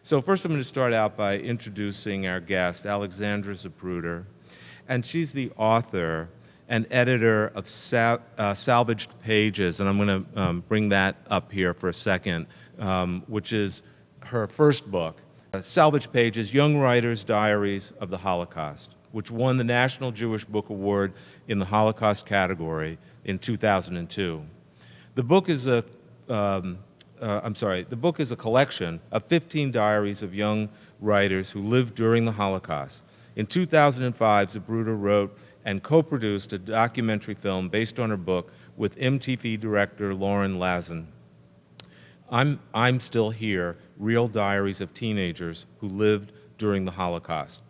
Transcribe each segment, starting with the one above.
So first I'm going to start out by introducing our guest, Alexandra Zapruder, and she's the author and editor of Salvaged Pages, and I'm going to bring that up here for a second, which is her first book, Salvaged Pages, Young Writers' Diaries of the Holocaust, which won the National Jewish Book Award in the Holocaust category in 2002. The book is a the book is a collection of 15 diaries of young writers who lived during the Holocaust. In 2005, Zapruder wrote and co-produced a documentary film based on her book with MTV director Lauren Lazen. I'm Still Here, Real Diaries of Teenagers Who Lived During the Holocaust,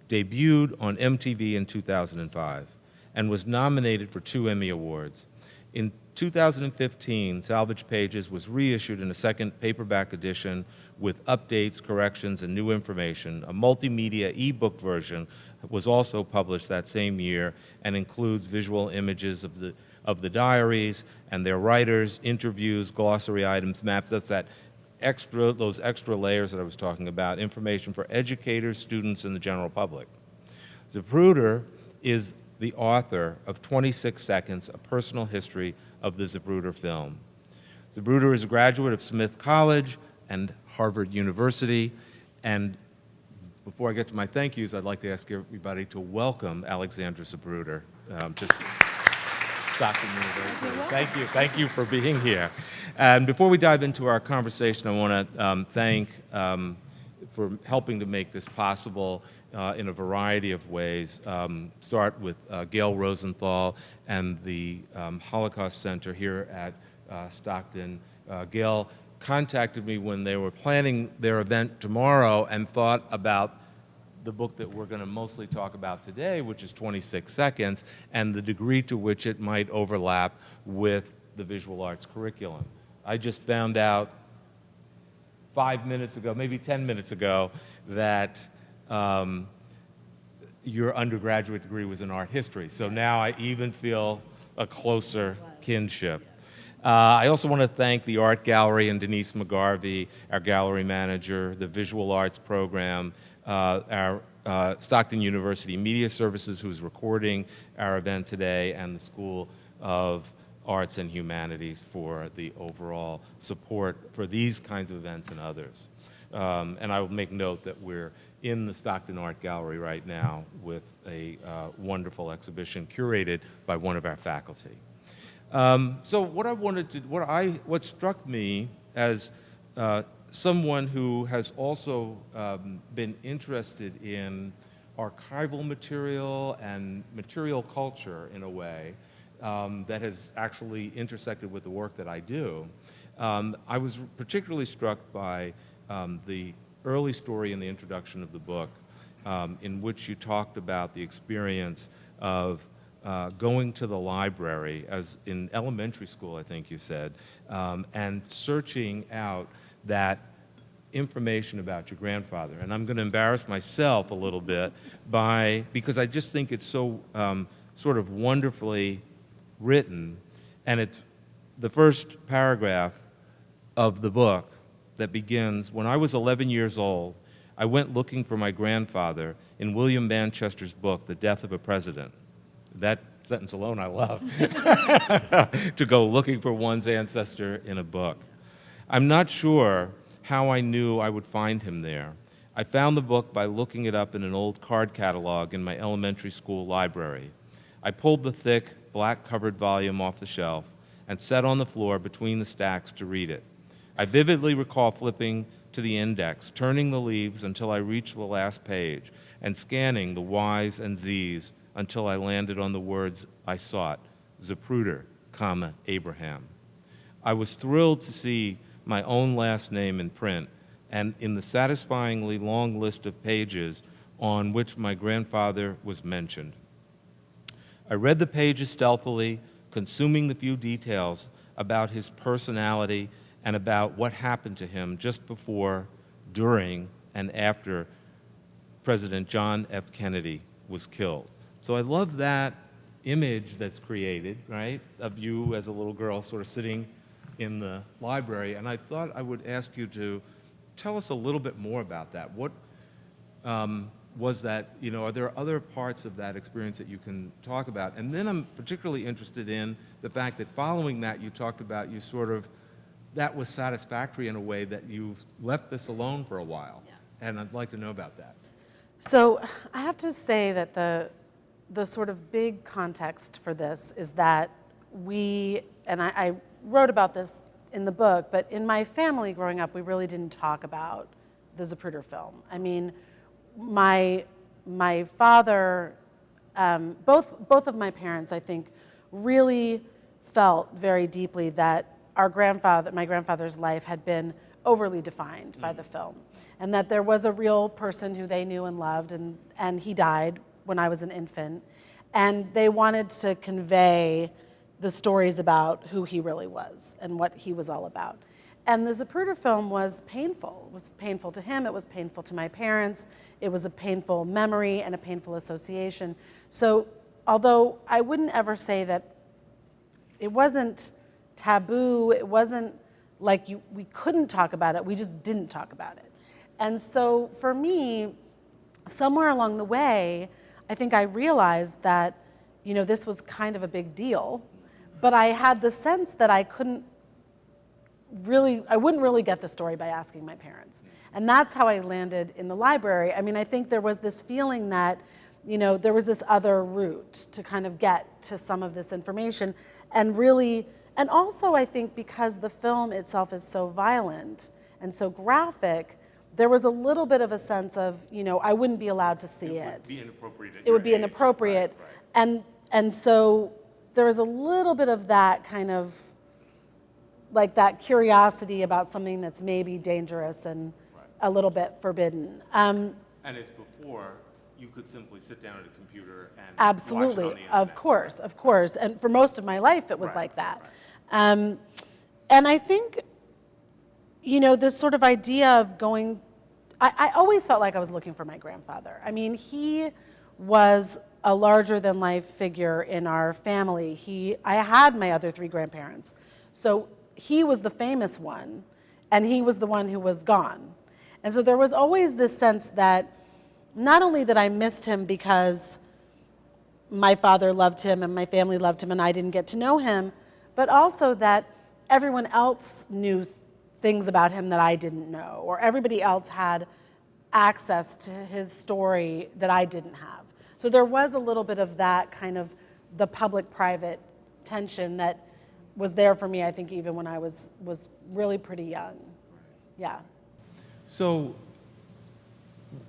debuted on MTV in 2005 and was nominated for 2 Emmy Awards. In 2015, Salvaged Pages was reissued in a second paperback edition with updates, corrections, and new information. A multimedia ebook version was also published that same year and includes visual images of the diaries and their writers, interviews, glossary items, maps. That's those extra layers that I was talking about, information for educators, students, and the general public. Zapruder is the author of 26 Seconds, A Personal History of the Zapruder Film. Zapruder is a graduate of Smith College and Harvard University. And before I get to my thank yous, I'd like to ask everybody to welcome Alexandra Zapruder to Stockton University. Thank you for being here. And before we dive into our conversation, I want to thank for helping to make this possible in a variety of ways. Start with Gail Rosenthal and the Holocaust Center here at Stockton. Gail contacted me when they were planning their event tomorrow and thought about the book that we're going to mostly talk about today, which is 26 Seconds, and the degree to which it might overlap with the visual arts curriculum. I just found out 5 minutes ago, maybe 10 minutes ago, that your undergraduate degree was in art history. So now I even feel a closer kinship. I also want to thank the Art Gallery and Denise McGarvey, our gallery manager, the Visual Arts Program, our Stockton University Media Services, who's recording our event today, and the School of Arts and Humanities for the overall support for these kinds of events and others. And I will make note that we're in the Stockton Art Gallery right now with a wonderful exhibition curated by one of our faculty. So what struck me as someone who has also been interested in archival material and material culture in a way that has actually intersected with the work that I do, I was particularly struck by the early story in the introduction of the book, in which you talked about the experience of going to the library, as in elementary school, I think you said, and searching out that information about your grandfather. And I'm going to embarrass myself a little bit because I just think it's so sort of wonderfully written, and it's the first paragraph of the book that begins, "When I was 11 years old, I went looking for my grandfather in William Manchester's book, The Death of a President." That sentence alone I love, to go looking for one's ancestor in a book. I'm not sure how I knew I would find him there. I found the book by looking it up in an old card catalog in my elementary school library. I pulled the thick, black-covered volume off the shelf and sat on the floor between the stacks to read it. I vividly recall flipping to the index, turning the leaves until I reached the last page, and scanning the Y's and Z's until I landed on the words I sought, Zapruder, Abraham. I was thrilled to see my own last name in print, and in the satisfyingly long list of pages on which my grandfather was mentioned. I read the pages stealthily, consuming the few details about his personality and about what happened to him just before, during, and after President John F. Kennedy was killed. So I love that image that's created, right, of you as a little girl sort of sitting in the library, and I thought I would ask you to tell us a little bit more about that. What was that, are there other parts of that experience that you can talk about? And then I'm particularly interested in the fact that following that, you talked about that was satisfactory in a way that you left this alone for a while. Yeah. And I'd like to know about that. So I have to say that the sort of big context for this is that I wrote about this in the book, but in my family growing up, we really didn't talk about the Zapruder film. I mean, my father, both of my parents, I think, really felt very deeply that my grandfather's life had been overly defined by the film, and that there was a real person who they knew and loved, and he died when I was an infant, and they wanted to convey the stories about who he really was and what he was all about. And the Zapruder film was painful. It was painful to him, it was painful to my parents, it was a painful memory and a painful association. So although I wouldn't ever say that it wasn't taboo, it wasn't like we couldn't talk about it, we just didn't talk about it. And so for me, somewhere along the way, I think I realized that, this was kind of a big deal, but I had the sense that I wouldn't really get the story by asking my parents. And that's how I landed in the library. I mean, I think there was this feeling that, there was this other route to kind of get to some of this information. And also I think because the film itself is so violent and so graphic, there was a little bit of a sense of, I wouldn't be allowed to see it. It would be inappropriate. It would be inappropriate. Right. And so there was a little bit of that kind of, like that curiosity about something that's maybe dangerous and a little bit forbidden. And it's before you could simply sit down at a computer and absolutely, watch it on the internet. Of course. And for most of my life, it was like that. Right. And I think, this sort of idea of going, I always felt like I was looking for my grandfather. I mean, he was a larger than life figure in our family. I had my other three grandparents. So he was the famous one, and he was the one who was gone. And so there was always this sense that not only that I missed him because my father loved him and my family loved him and I didn't get to know him, but also that everyone else knew things about him that I didn't know, or everybody else had access to his story that I didn't have. So there was a little bit of that kind of the public-private tension that was there for me, I think, even when I was really pretty young. Yeah. So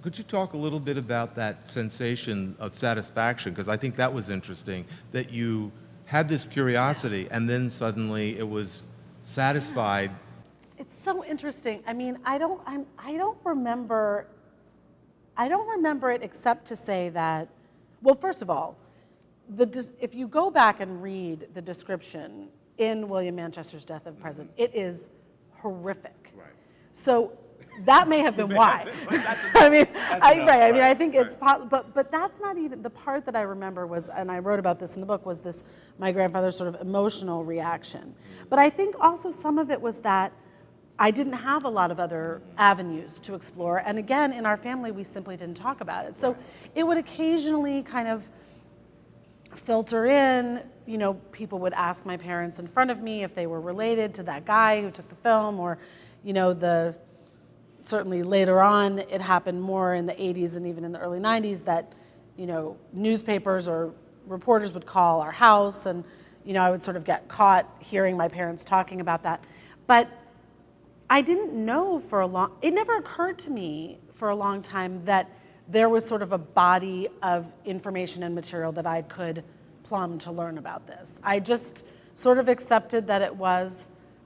could you talk a little bit about that sensation of satisfaction? Because I think that was interesting, that you had this curiosity and then suddenly it was satisfied. It's so interesting. I mean, I don't remember it except to say that, well, first of all, if you go back and read the description in William Manchester's Death of the President, it is horrific. Right. So that may have been why. I think it's possible, but that's not even, the part that I remember was, and I wrote about this in the book, was this, my grandfather's sort of emotional reaction. But I think also some of it was that I didn't have a lot of other avenues to explore, and again, in our family, we simply didn't talk about it. So it would occasionally kind of filter in, people would ask my parents in front of me if they were related to that guy who took the film, or, certainly later on, it happened more in the 80s and even in the early 90s that, newspapers or reporters would call our house, and, I would sort of get caught hearing my parents talking about that. But I didn't know it never occurred to me for a long time that there was sort of a body of information and material that I could plumb to learn about this. I just sort of accepted that it was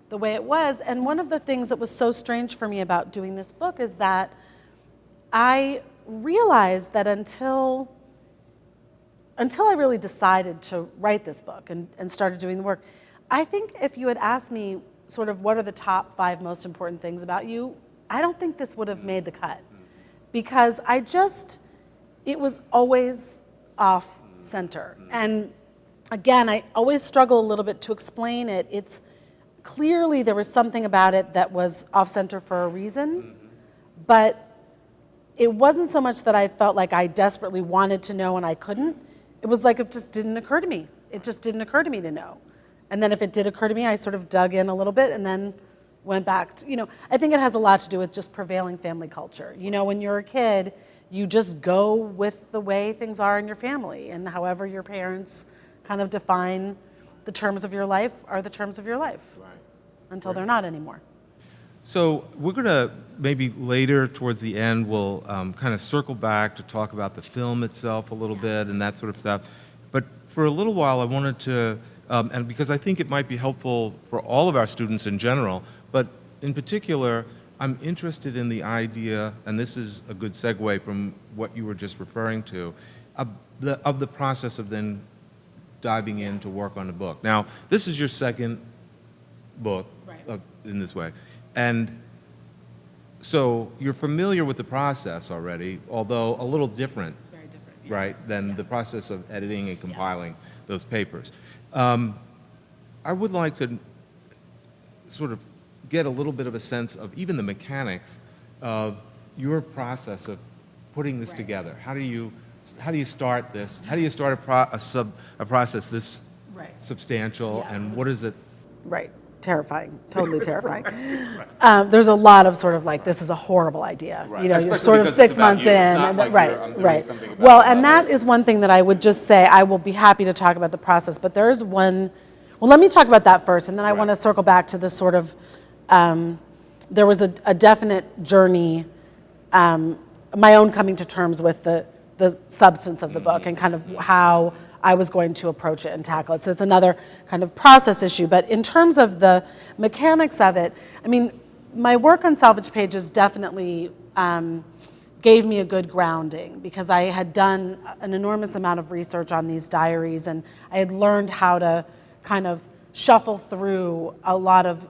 the way it was. And one of the things that was so strange for me about doing this book is that I realized that until I really decided to write this book and started doing the work, I think if you had asked me sort of what are the top 5 most important things about you, I don't think this would have made the cut. Because it was always off center. And again, I always struggle a little bit to explain it. It's clearly there was something about it that was off center for a reason. But it wasn't so much that I felt like I desperately wanted to know and I couldn't. It was like it just didn't occur to me. It just didn't occur to me to know. And then if it did occur to me, I sort of dug in a little bit and then went back to, I think it has a lot to do with just prevailing family culture. When you're a kid, you just go with the way things are in your family, and however your parents kind of define the terms of your life are the terms of your life. Right. Until they're not anymore. So we're going to maybe later towards the end, we'll kind of circle back to talk about the film itself a little bit and that sort of stuff. But for a little while, I wanted to, and because I think it might be helpful for all of our students in general, but in particular, I'm interested in the idea, and this is a good segue from what you were just referring to, of the process of then diving in to work on a book. Now, this is your second book in this way. And so you're familiar with the process already, although a little different, Very different, right, than the process of editing and compiling those papers. I would like to sort of get a little bit of a sense of even the mechanics of your process of putting this together. How do you start this? How do you start a process this substantial, and what is it? Right. Terrifying. Totally terrifying. There's a lot of sort of like, this is a horrible idea. You're sort of 6 months in. And like right. Well, and that is one thing that I would just say, I will be happy to talk about the process, but there is one, well, let me talk about that first, and then I want to circle back to this sort of, there was a definite journey, my own coming to terms with the substance of the book and kind of how I was going to approach it and tackle it. So it's another kind of process issue. But in terms of the mechanics of it, I mean, my work on Salvage Pages definitely gave me a good grounding, because I had done an enormous amount of research on these diaries, and I had learned how to kind of shuffle through a lot of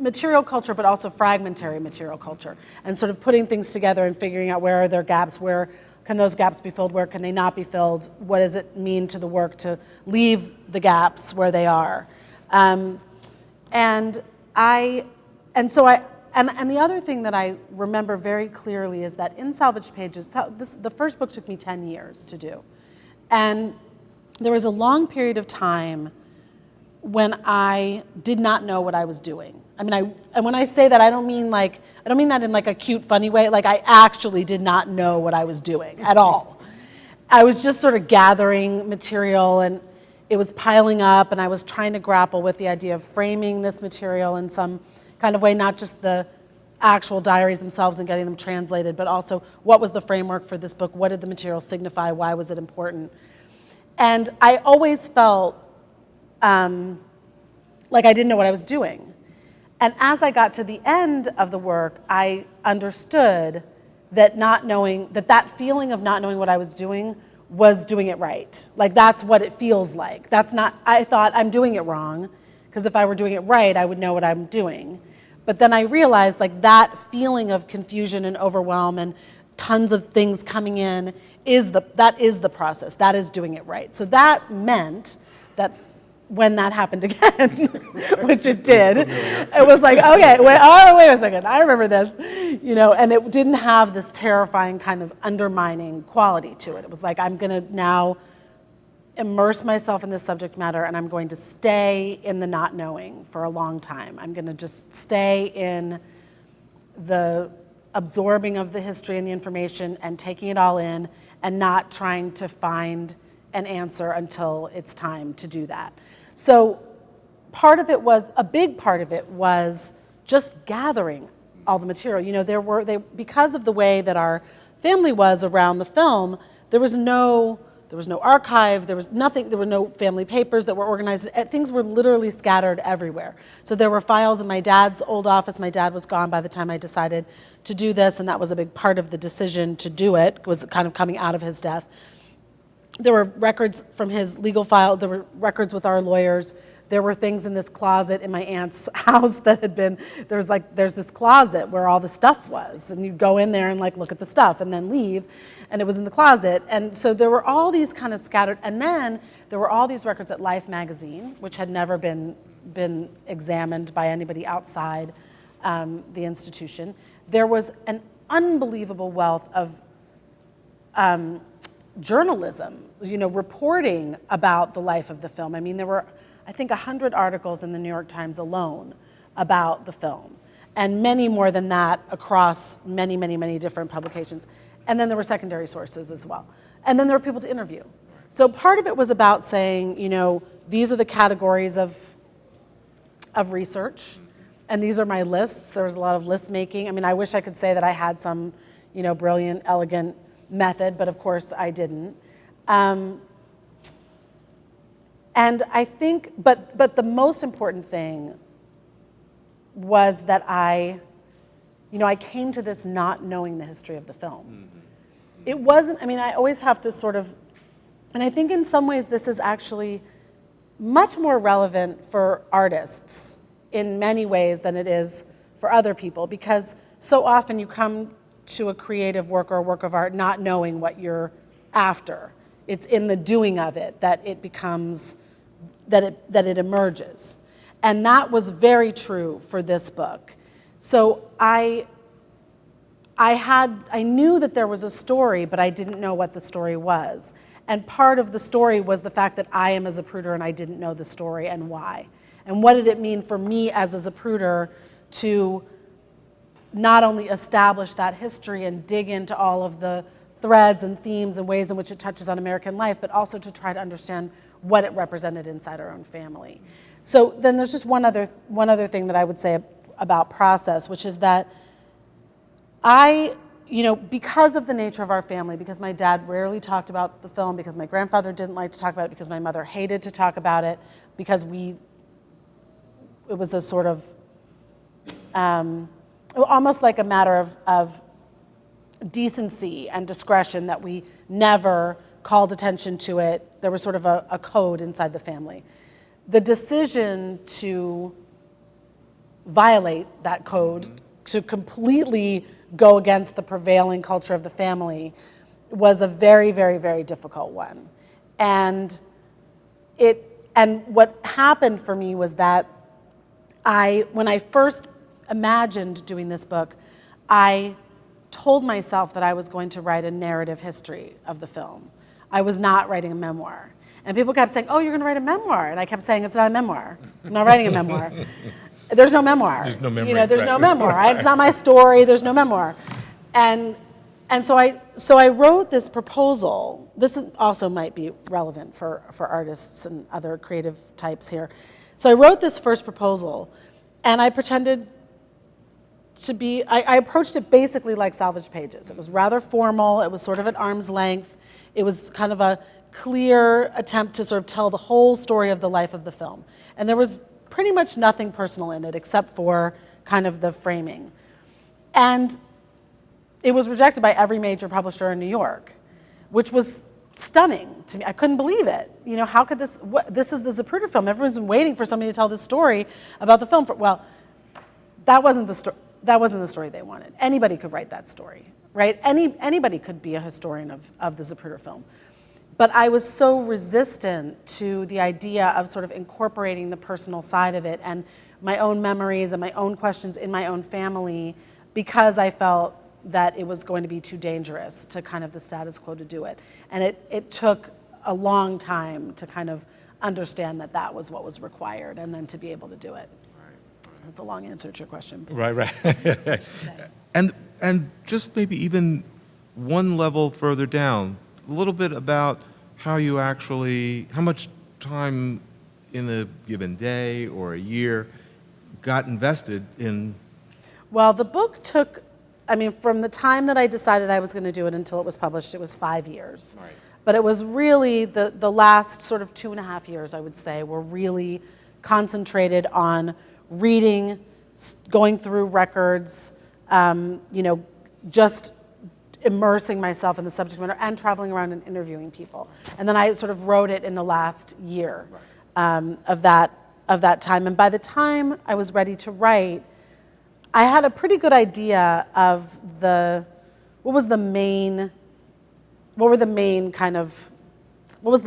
material culture, but also fragmentary material culture, and sort of putting things together and figuring out where are there gaps, where can those gaps be filled, where can they not be filled, what does it mean to the work to leave the gaps where they are. And the other thing that I remember very clearly is that in Salvage Pages, the first book took me 10 years to do. And there was a long period of time when I did not know what I was doing. I mean, and when I say that, I don't mean that in like a cute, funny way. Like, I actually did not know what I was doing at all. I was just sort of gathering material, and it was piling up, and I was trying to grapple with the idea of framing this material in some kind of way, not just the actual diaries themselves and getting them translated, but also what was the framework for this book? What did the material signify? Why was it important? And I always felt like I didn't know what I was doing. And as I got to the end of the work, I understood that that feeling of not knowing what I was doing was doing it right. Like, that's what it feels like. I thought I'm doing it wrong, because if I were doing it right, I would know what I'm doing. But then I realized, like, that feeling of confusion and overwhelm and tons of things coming in that is the process. That is doing it right. So that meant that when that happened again, which it did, it was like, okay, wait a second, I remember this, and it didn't have this terrifying kind of undermining quality to it. It was like, I'm gonna now immerse myself in this subject matter, and I'm going to stay in the not knowing for a long time. I'm gonna just stay in the absorbing of the history and the information and taking it all in, and not trying to find an answer until it's time to do that. So a big part of it was just gathering all the material. Because of the way that our family was around the film, there was no archive, there was nothing, there were no family papers that were organized. Things were literally scattered everywhere. So there were files in my dad's old office. My dad was gone by the time I decided to do this, and that was a big part of the decision to do it, was kind of coming out of his death. There were records from his legal file, there were records with our lawyers. There were things in this closet in my aunt's house that had been, there's this closet where all the stuff was, and you'd go in there and like look at the stuff and then leave, and it was in the closet. And so there were all these kind of scattered, and then there were all these records at Life magazine, which had never been examined by anybody outside the institution. There was unbelievable wealth of journalism, reporting about the life of the film. I mean, there were, I think, 100 articles in the New York Times alone about the film, and many more than that across many, many, many different publications. And then there were secondary sources as well. And then there were people to interview. So part of it was about saying, these are the categories of research, and these are my lists. There was a lot of list making. I mean, I wish I could say that I had some, brilliant, elegant method, but of course I didn't. And I think, but the most important thing was that I came to this not knowing the history of the film. Mm-hmm. It wasn't, I always have to sort of, and I think in some ways this is actually much more relevant for artists in many ways than it is for other people, because so often you come to a creative work or a work of art not knowing what you're after. It's in the doing of it that it becomes, that it emerges. And that was very true for this book. So I knew that there was a story, but I didn't know what the story was. And part of the story was the fact that I am a Zapruder and I didn't know the story and why. And what did it mean for me as a Zapruder to not only establish that history and dig into all of the threads and themes and ways in which it touches on American life, but also to try to understand what it represented inside our own family. So then there's just one other thing that I would say about process, which is that because of the nature of our family, because my dad rarely talked about the film, because my grandfather didn't like to talk about it, because my mother hated to talk about it, because it was a sort of, almost like a matter of decency and discretion that we never called attention to it. There was sort of a code inside the family. The decision to violate that code, to completely go against the prevailing culture of the family, was a very, very, very difficult one. And what happened for me was that when I first imagined doing this book, I told myself that I was going to write a narrative history of the film. I was not writing a memoir. And people kept saying, oh, you're going to write a memoir. And I kept saying, it's not a memoir. I'm not writing a memoir. There's no memoir. There's no memory. There's no memoir. Right? It's not my story. There's no memoir. And so I wrote this proposal. This also might be relevant for artists and other creative types here. So I wrote this first proposal, and I pretended to be, I approached it basically like salvage pages. It was rather formal. It was sort of at arm's length. It was kind of a clear attempt to sort of tell the whole story of the life of the film. And there was pretty much nothing personal in it except for kind of the framing. And it was rejected by every major publisher in New York, which was stunning to me. I couldn't believe it. How could this is the Zapruder film. Everyone's been waiting for somebody to tell this story about the film. Well, that wasn't the story. That wasn't the story they wanted. Anybody could write that story, right? Anybody could be a historian of the Zapruder film. But I was so resistant to the idea of sort of incorporating the personal side of it and my own memories and my own questions in my own family, because I felt that it was going to be too dangerous to kind of the status quo to do it. And it took a long time to kind of understand that that was what was required and then to be able to do it. That's a long answer to your question. Right. And just maybe even one level further down, a little bit about how much time in a given day or a year got invested in. Well, the book took, from the time that I decided I was going to do it until it was published, it was 5 years. Right. But it was really the last sort of 2.5 years, I would say, were really concentrated on reading, going through records, just immersing myself in the subject matter and traveling around and interviewing people. And then I sort of wrote it in the last year of that time. And by the time I was ready to write, I had a pretty good idea of what was the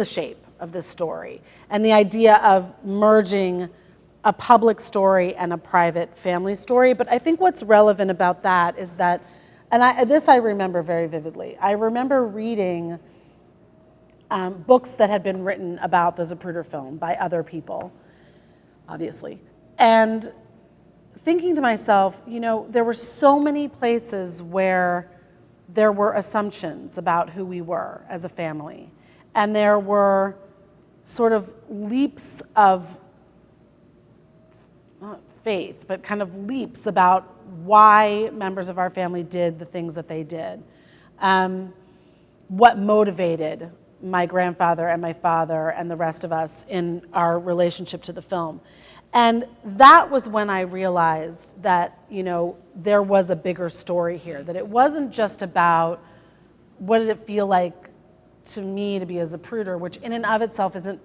shape of this story, and the idea of merging a public story and a private family story. But I think what's relevant about that is that And this I remember very vividly. I remember reading books that had been written about the Zapruder film by other people, obviously, and thinking to myself, you know, there were so many places where there were assumptions about who we were as a family, and there were sort of leaps of, not faith, but kind of leaps about why members of our family did the things that they did. What motivated my grandfather and my father and the rest of us in our relationship to the film. And that was when I realized that, you know, there was a bigger story here, that it wasn't just about what did it feel like to me to be a Zapruder, which in and of itself isn't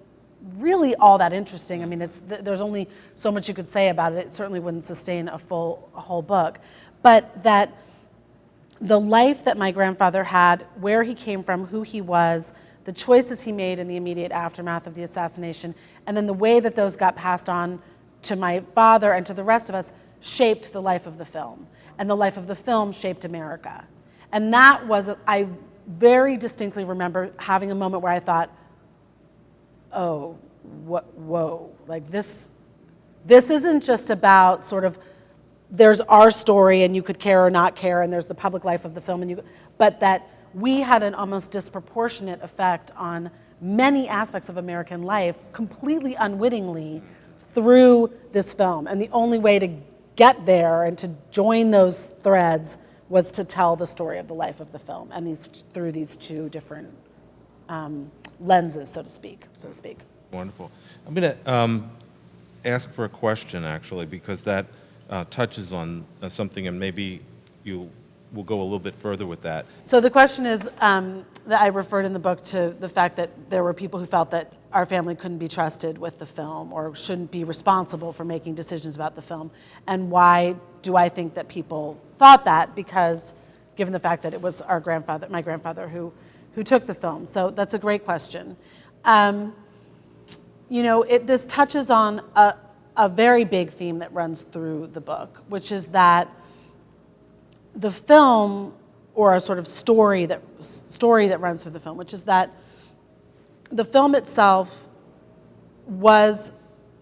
really all that interesting. I mean, there's only so much you could say about it. It certainly wouldn't sustain a whole book. But that the life that my grandfather had, where he came from, who he was, the choices he made in the immediate aftermath of the assassination, and then the way that those got passed on to my father and to the rest of us shaped the life of the film. And the life of the film shaped America. And that was, I very distinctly remember having a moment where I thought, oh, whoa, like this isn't just about sort of, there's our story and you could care or not care, and there's the public life of the film, but that we had an almost disproportionate effect on many aspects of American life, completely unwittingly, through this film. And the only way to get there and to join those threads was to tell the story of the life of the film, and through these two different lenses, so to speak. Wonderful. I'm going to ask for a question, actually, because that touches on something, and maybe you will go a little bit further with that. So the question is that I referred in the book to the fact that there were people who felt that our family couldn't be trusted with the film or shouldn't be responsible for making decisions about the film. And why do I think that people thought that? Because given the fact that it was my grandfather who took the film. So that's a great question. You know, this touches on a very big theme that runs through the book, which is that the film, or a sort of story that runs through the film, which is that the film itself was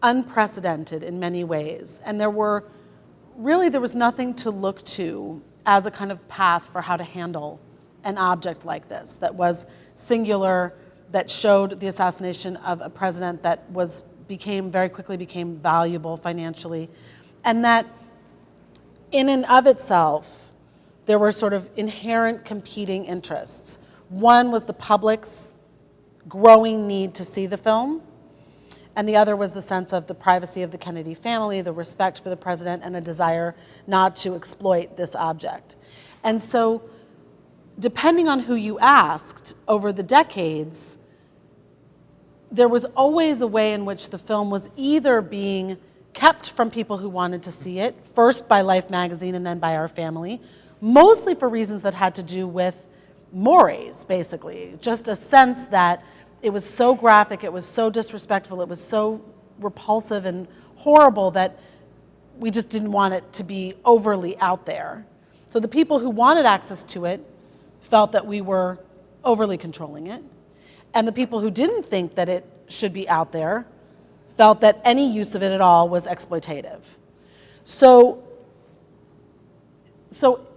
unprecedented in many ways, and there was nothing to look to as a kind of path for how to handle an object like this that was singular, that showed the assassination of a president that very quickly became valuable financially, and that in and of itself there were sort of inherent competing interests. One was the public's growing need to see the film, and the other was the sense of the privacy of the Kennedy family, the respect for the president, and a desire not to exploit this object. And so, depending on who you asked over the decades, there was always a way in which the film was either being kept from people who wanted to see it, first by Life magazine and then by our family, mostly for reasons that had to do with mores, basically. Just a sense that it was so graphic, it was so disrespectful, it was so repulsive and horrible that we just didn't want it to be overly out there. So the people who wanted access to it felt that we were overly controlling it. And the people who didn't think that it should be out there felt that any use of it at all was exploitative. So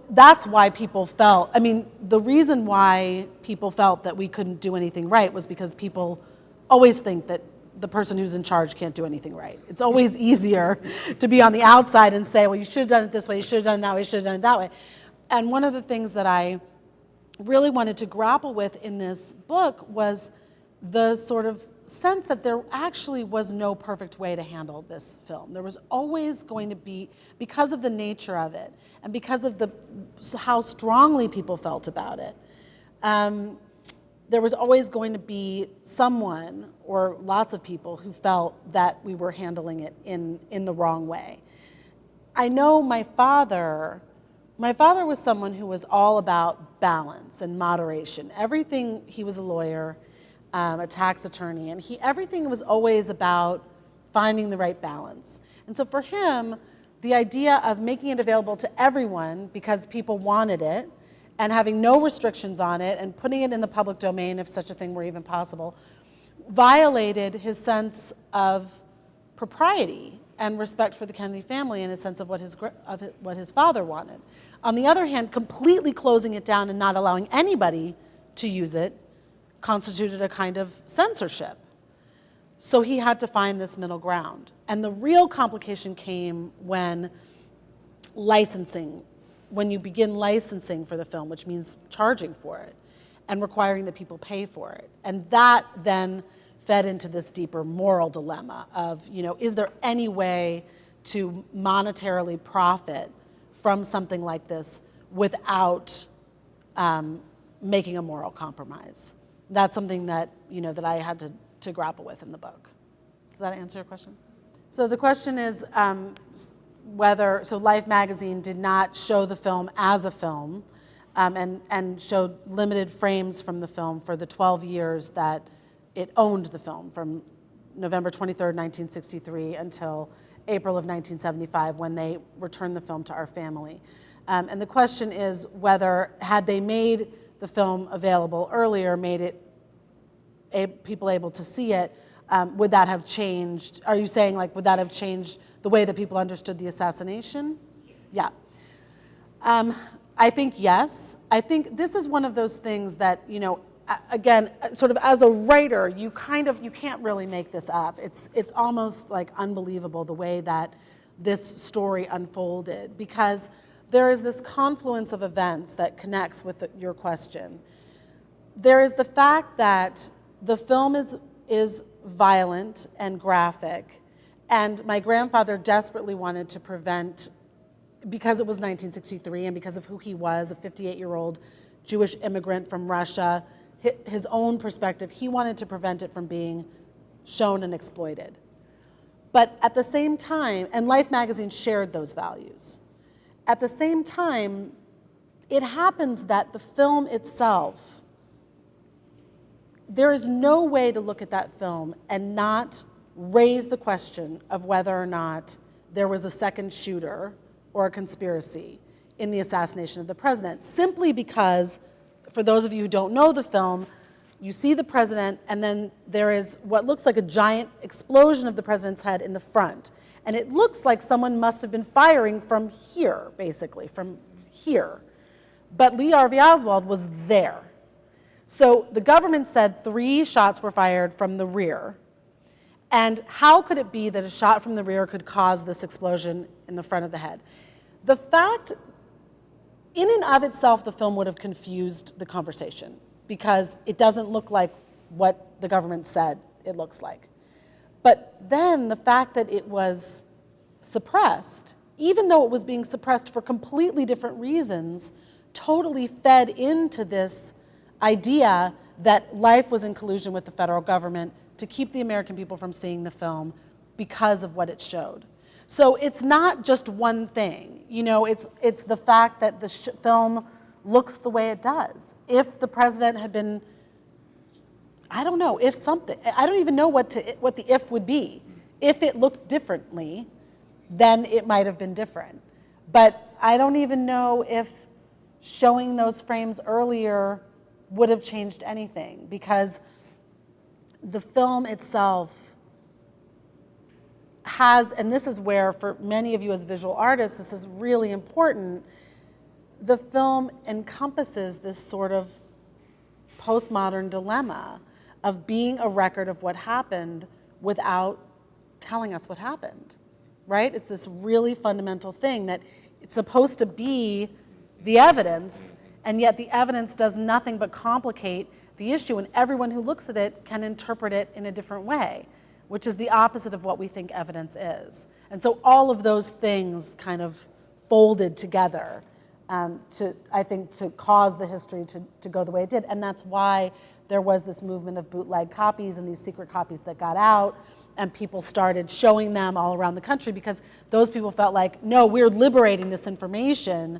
that's why people felt, the reason why people felt that we couldn't do anything right was because people always think that the person who's in charge can't do anything right. It's always easier to be on the outside and say, well, you should have done it this way, you should have done it that way, you should have done it that way. And one of the things that I really wanted to grapple with in this book was the sort of sense that there actually was no perfect way to handle this film. There was always going to be, because of the nature of it, and because of how strongly people felt about it, there was always going to be someone, or lots of people, who felt that we were handling it in the wrong way. I know my father was someone who was all about balance and moderation. Everything, he was a lawyer, a tax attorney, and everything was always about finding the right balance. And so for him, the idea of making it available to everyone because people wanted it, and having no restrictions on it and putting it in the public domain, if such a thing were even possible, violated his sense of propriety and respect for the Kennedy family and his sense of what his father wanted. On the other hand, completely closing it down and not allowing anybody to use it constituted a kind of censorship. So he had to find this middle ground. And the real complication came when when you begin licensing for the film, which means charging for it and requiring that people pay for it. And that then fed into this deeper moral dilemma of, is there any way to monetarily profit from something like this without making a moral compromise? That's something that, that I had to grapple with in the book. Does that answer your question? So the question is so Life magazine did not show the film as a film and showed limited frames from the film for the 12 years that it owned the film, from November 23rd, 1963 until April of 1975, when they returned the film to our family. And the question is whether, had they made the film available earlier, made it people able to see it, would that have changed? Are you saying, would that have changed the way that people understood the assassination? Yeah. I think yes. I think this is one of those things that, again, sort of as a writer, you can't really make this up. It's almost unbelievable the way that this story unfolded, because there is this confluence of events that connects with your question. There is the fact that the film is violent and graphic, and my grandfather desperately wanted to prevent, because it was 1963 and because of who he was, a 58-year-old Jewish immigrant from Russia, his own perspective, he wanted to prevent it from being shown and exploited. But at the same time, and Life magazine shared those values, at the same time, it happens that the film itself, there is no way to look at that film and not raise the question of whether or not there was a second shooter or a conspiracy in the assassination of the president, simply because, for those of you who don't know the film, you see the president, and then there is what looks like a giant explosion of the president's head in the front. And it looks like someone must have been firing from here, basically, from here. But Lee Harvey Oswald was there. So the government said 3 shots were fired from the rear. And how could it be that a shot from the rear could cause this explosion in the front of the head? The fact, in and of itself, the film would have confused the conversation, because it doesn't look like what the government said it looks like. But then the fact that it was suppressed, even though it was being suppressed for completely different reasons, totally fed into this idea that Life was in collusion with the federal government to keep the American people from seeing the film because of what it showed. So it's not just one thing. It's the fact that the film looks the way it does. If the president had been, I don't know, if something, I don't even know what the if would be. If it looked differently, then it might have been different. But I don't even know if showing those frames earlier would have changed anything, because the film itself has, and this is where, for many of you as visual artists, this is really important, the film encompasses this sort of postmodern dilemma of being a record of what happened without telling us what happened, right? It's this really fundamental thing that it's supposed to be the evidence, and yet the evidence does nothing but complicate the issue, and everyone who looks at it can interpret it in a different way, which is the opposite of what we think evidence is. And so all of those things kind of folded together I think, to cause the history to go the way it did. And that's why there was this movement of bootleg copies and these secret copies that got out, and people started showing them all around the country, because those people felt like, no, we're liberating this information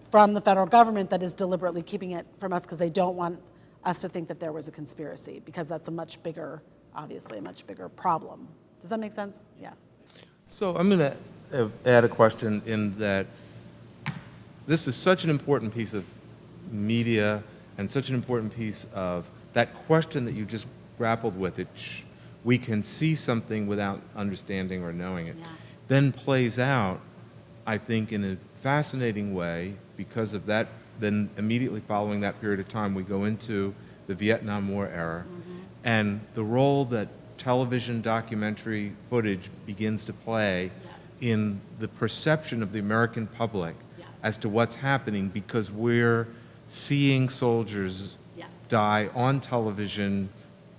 from the federal government that is deliberately keeping it from us because they don't want us to think that there was a conspiracy, because that's a much bigger, obviously a much bigger problem. Does that make sense? Yeah. So I'm going to add a question in that this is such an important piece of media and such an important piece of that question that you just grappled with. We can see something without understanding or knowing it. Yeah. Then plays out, I think, in a fascinating way because of that. Then immediately following that period of time, we go into the Vietnam War era, and the role that television documentary footage begins to play in the perception of the American public as to what's happening, because we're seeing soldiers die on television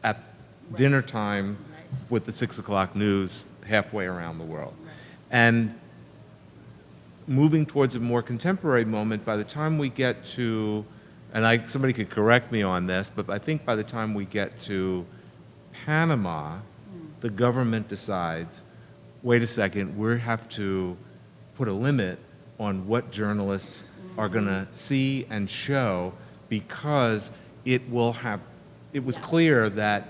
at dinner time with the 6 o'clock news halfway around the world. And moving towards a more contemporary moment, by the time we get to, and somebody could correct me on this, but I think by the time we get to Panama, the government decides, wait a second, we have to put a limit on what journalists are going to see and show, because it was clear that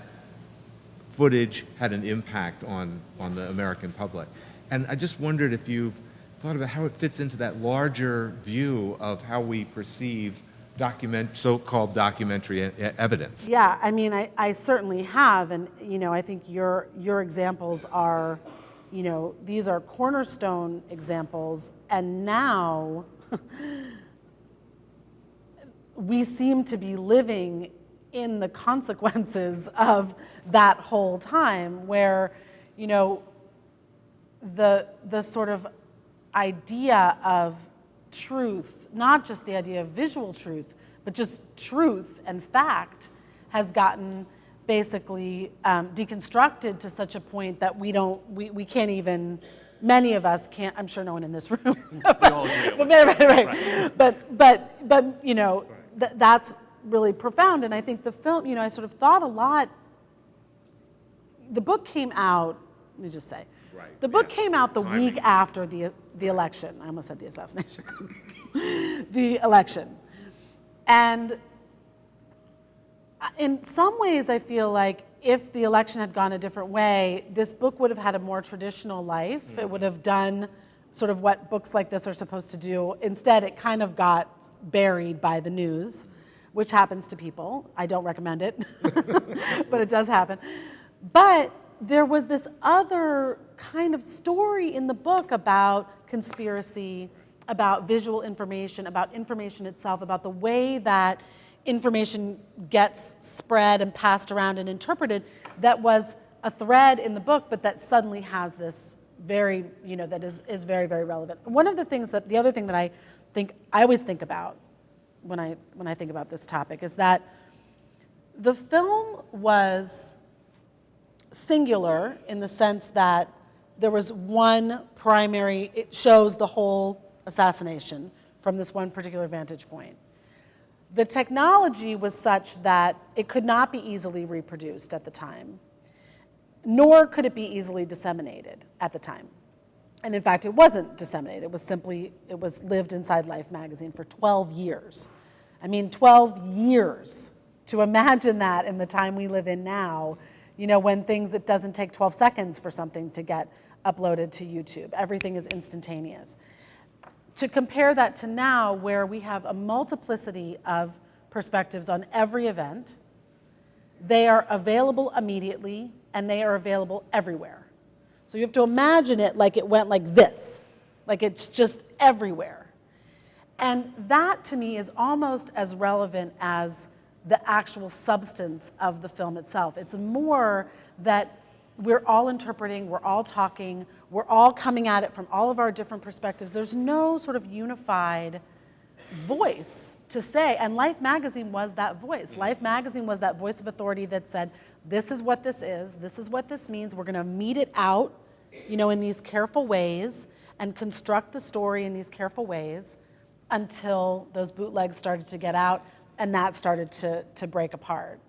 footage had an impact on the American public. And I just wondered if you've thought about how it fits into that larger view of how we perceive so-called documentary evidence. Yeah, I mean, I certainly have, and I think your examples are, these are cornerstone examples, and now we seem to be living in the consequences of that whole time, where, the sort of idea of truth, not just the idea of visual truth, but just truth and fact, has gotten basically deconstructed to such a point that we can't even, many of us can't, I'm sure no one in this room, that's really profound. And I think the film, I sort of thought a lot, the book came out, let me just say, the book came out the week after the election. I almost said the assassination. The election. And in some ways, I feel like if the election had gone a different way, this book would have had a more traditional life. It would have done sort of what books like this are supposed to do. Instead, it kind of got buried by the news, which happens to people. I don't recommend it, but it does happen. But there was this other kind of story in the book about conspiracy, about visual information, about information itself, about the way that information gets spread and passed around and interpreted, that was a thread in the book, but that suddenly has this very, that is very, very relevant. One of the things the other thing that I always think about when I think about this topic is that the film was singular in the sense that there was one primary, it shows the whole assassination from this one particular vantage point. The technology was such that it could not be easily reproduced at the time, nor could it be easily disseminated at the time. And in fact, it wasn't disseminated. It was lived inside Life magazine for 12 years. I mean, 12 years. To imagine that in the time we live in now, when it doesn't take 12 seconds for something to get uploaded to YouTube. Everything is instantaneous. To compare that to now, where we have a multiplicity of perspectives on every event, they are available immediately, and they are available everywhere. So you have to imagine it like it went like this, like it's just everywhere. And that, to me, is almost as relevant as the actual substance of the film itself. It's more that we're all interpreting, we're all talking, we're all coming at it from all of our different perspectives. There's no sort of unified voice to say, and Life magazine was that voice. Life magazine was that voice of authority that said, this is what this is what this means, we're gonna mete it out, in these careful ways, and construct the story in these careful ways until those bootlegs started to get out, and that started to break apart.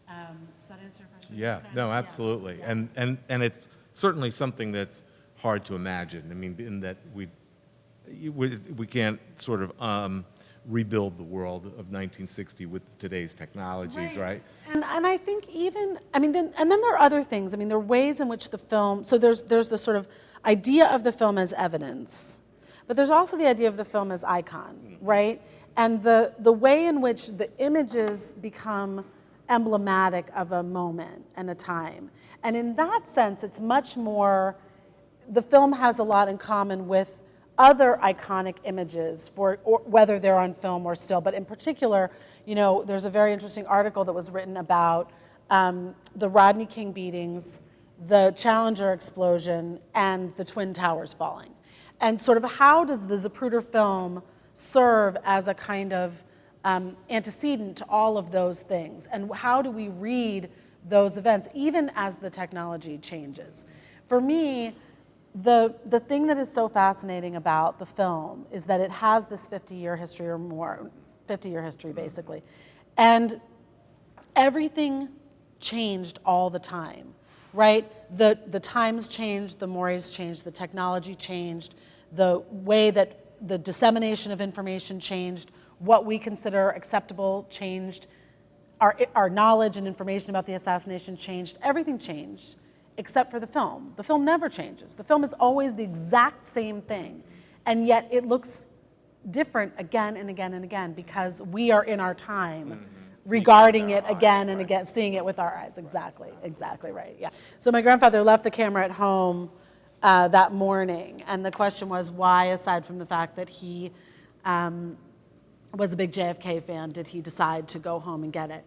Does that answer your question? Yeah, no, absolutely. Yeah. And it's certainly something that's hard to imagine. I mean, in that we can't sort of rebuild the world of 1960 with today's technologies, right? And I think then there are other things. I mean, there are ways in which the film, so there's the sort of idea of the film as evidence, but there's also the idea of the film as icon, right? and the way in which the images become emblematic of a moment and a time. And in that sense, it's much more, the film has a lot in common with other iconic images, whether they're on film or still. But in particular, you know, there's a very interesting article that was written about the Rodney King beatings, the Challenger explosion, and the Twin Towers falling. And sort of how does the Zapruder film serve as a kind of antecedent to all of those things? And how do we read those events, even as the technology changes? For me, the thing that is so fascinating about the film is that it has this 50-year history or more, 50-year history basically. And everything changed all the time, right? The times changed, the mores changed, the technology changed, the way that the dissemination of information changed, what we consider acceptable changed, our knowledge and information about the assassination changed, everything changed except for the film. The film never changes. The film is always the exact same thing, and yet it looks different again and again and again because we are in our time regarding it again and again, seeing it with our eyes. Exactly, exactly right, yeah. So my grandfather left the camera at home that morning, and the question was why, aside from the fact that he was a big JFK fan, did he decide to go home and get it?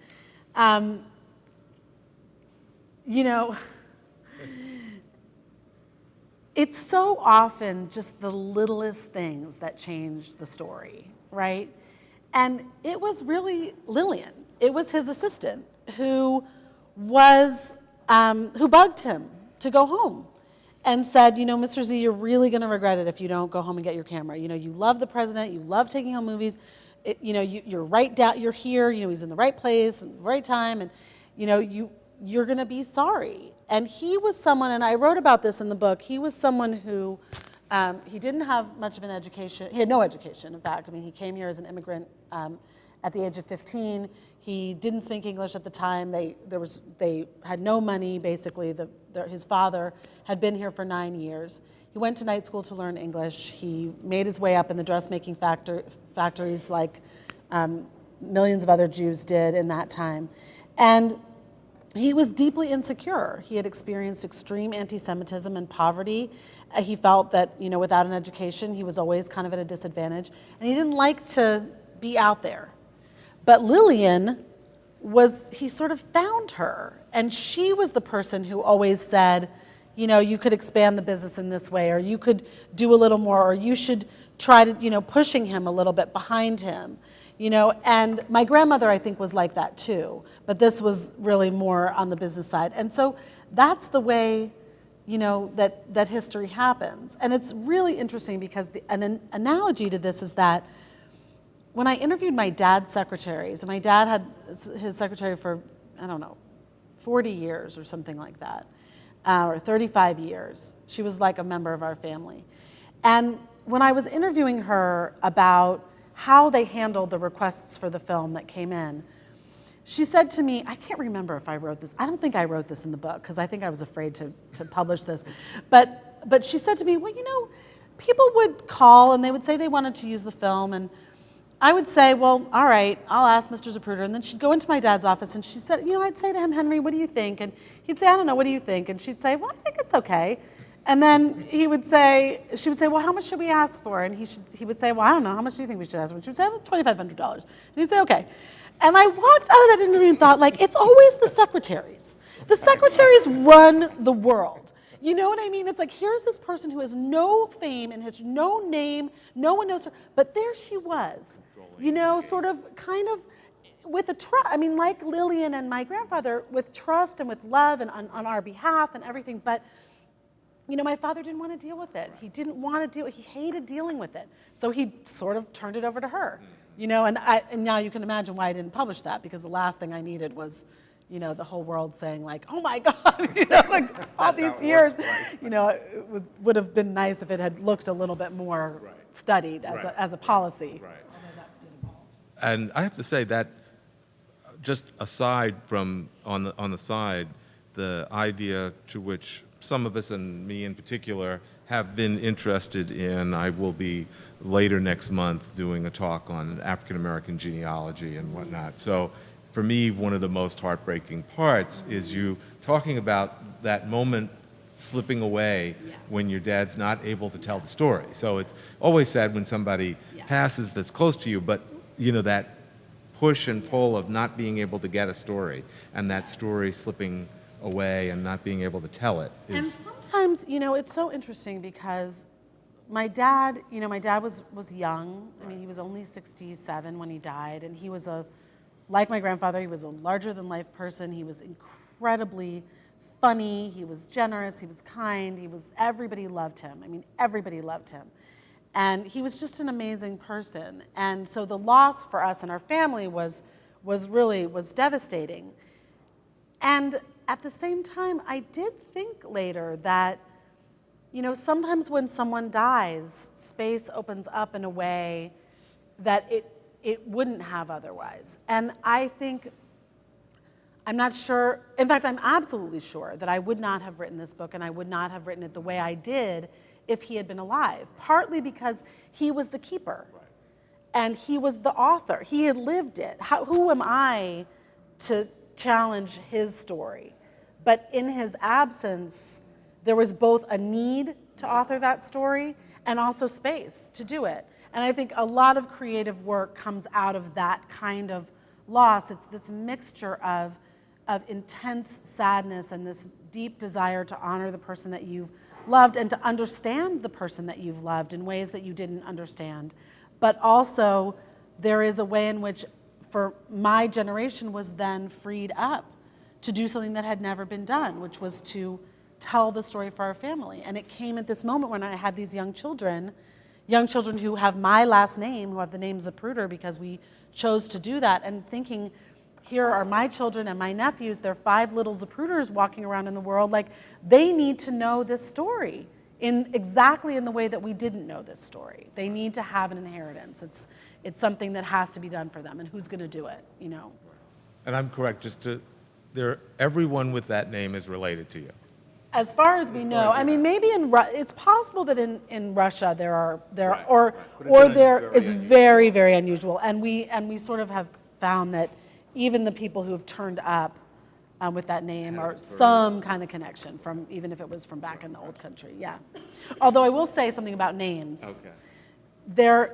You know, it's so often just the littlest things that change the story, right? And it was really Lillian. It was his assistant who bugged him to go home and said, you know, Mr. Z, you're really going to regret it if you don't go home and get your camera. You know, you love the president, you love taking home movies. You know, you're right down, you're here. You know, he's in the right place and the right time, and you know, you're going to be sorry. And he was someone, and I wrote about this in the book. He was someone who he didn't have much of an education. He had no education, in fact. I mean, he came here as an immigrant at the age of 15. He didn't speak English at the time. They had no money, basically. His father had been here for 9 years. He went to night school to learn English. He made his way up in the dressmaking factories like millions of other Jews did in that time. And he was deeply insecure. He had experienced extreme anti-Semitism and poverty. He felt that, you know, without an education, he was always kind of at a disadvantage. And he didn't like to be out there. But Lillian he sort of found her. And she was the person who always said, you know, you could expand the business in this way, or you could do a little more, or you should try to, you know, pushing him a little bit behind him, you know. And my grandmother, I think, was like that too, but this was really more on the business side. And so that's the way, you know, that history happens. And it's really interesting because an analogy to this is that when I interviewed my dad's secretaries, and my dad had his secretary for, I don't know, 40 years or something like that, or 35 years. She was like a member of our family. And when I was interviewing her about how they handled the requests for the film that came in, she said to me, I can't remember if I wrote this. I don't think I wrote this in the book because I think I was afraid to publish this. But she said to me, well, you know, people would call and they would say they wanted to use the film, and I would say, well, all right, I'll ask Mr. Zapruder. And then she'd go into my dad's office and she said, you know, I'd say to him, Henry, what do you think? And he'd say, I don't know, what do you think? And she'd say, well, I think it's okay. And then she would say, well, how much should we ask for? And he would say, well, I don't know, how much do you think we should ask for? And she would say, well, $2,500. And he'd say, okay. And I walked out of that interview and thought, like, it's always the secretaries. The secretaries run the world. You know what I mean? It's like, here's this person who has no fame and has no name, no one knows her, but there she was. You know, sort of, kind of, with a trust. I mean, like Lillian and my grandfather, with trust and with love and on our behalf and everything. But, you know, my father didn't want to deal with it. He didn't want to he hated dealing with it. So he sort of turned it over to her. You know, and now you can imagine why I didn't publish that, because the last thing I needed was, you know, the whole world saying like, oh my God, you know, like all these years. You know, it would have been nice if it had looked a little bit more studied as a policy. Right. And I have to say that, just aside from on the side, the idea to which some of us, and me in particular, have been interested in, I will be later next month doing a talk on African American genealogy and whatnot. So for me, one of the most heartbreaking parts is you talking about that moment slipping away when your dad's not able to tell the story. So it's always sad when somebody passes that's close to you, but you know, that push and pull of not being able to get a story and that story slipping away and not being able to tell it is... And sometimes, you know, it's so interesting because my dad, you know, my dad was young. I mean, he was only 67 when he died, and he was like my grandfather, he was a larger-than-life person. He was incredibly funny, he was generous, he was kind, everybody loved him. I mean, everybody loved him. And he was just an amazing person. And so the loss for us and our family was devastating. And at the same time, I did think later that, you know, sometimes when someone dies, space opens up in a way that it wouldn't have otherwise. And I think, I'm not sure, in fact, I'm absolutely sure that I would not have written this book, and I would not have written it the way I did if he had been alive, partly because he was the keeper, and he was the author. He had lived it. Who am I to challenge his story? But in his absence, there was both a need to author that story and also space to do it. And I think a lot of creative work comes out of that kind of loss. It's this mixture of intense sadness and this deep desire to honor the person that you've loved and to understand the person that you've loved in ways that you didn't understand. But also, there is a way in which, for my generation, was then freed up to do something that had never been done, which was to tell the story for our family. And it came at this moment when I had these young children who have my last name, who have the name Zapruder, because we chose to do that, and thinking, here are my children and my nephews, they're 5 little Zapruders walking around in the world, like, they need to know this story exactly in the way that we didn't know this story. They need to have an inheritance. It's something that has to be done for them, and who's going to do it, you know? And I'm correct, everyone with that name is related to you. As far as we know, I mean, maybe it's possible that in Russia it's very, very unusual, and we sort of have found that even the people who have turned up with that name are some kind of connection from, even if it was from back in the old country, yeah. Although I will say something about names. Okay.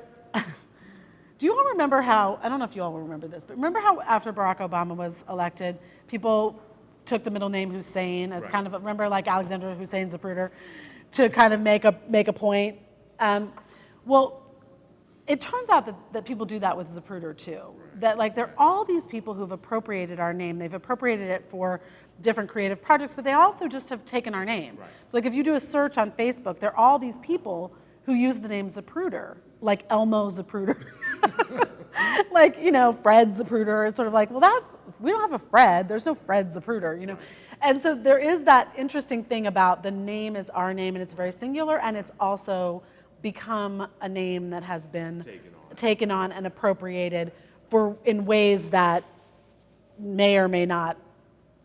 Do you all remember how, I don't know if you all remember this, but remember how after Barack Obama was elected, people took the middle name Hussein as kind of, remember like Alexandra Hussein Zapruder, to kind of make a point? Well, it turns out that people do that with Zapruder too. That like there are all these people who've appropriated our name. They've appropriated it for different creative projects, but they also just have taken our name. So like if you do a search on Facebook, there are all these people who use the name Zapruder, like Elmo Zapruder. Like, you know, Fred Zapruder. It's sort of like, well, we don't have a Fred. There's no Fred Zapruder, you know. And so there is that interesting thing about the name is our name, and it's very singular, and it's also become a name that has been taken on and appropriated in ways that may or may not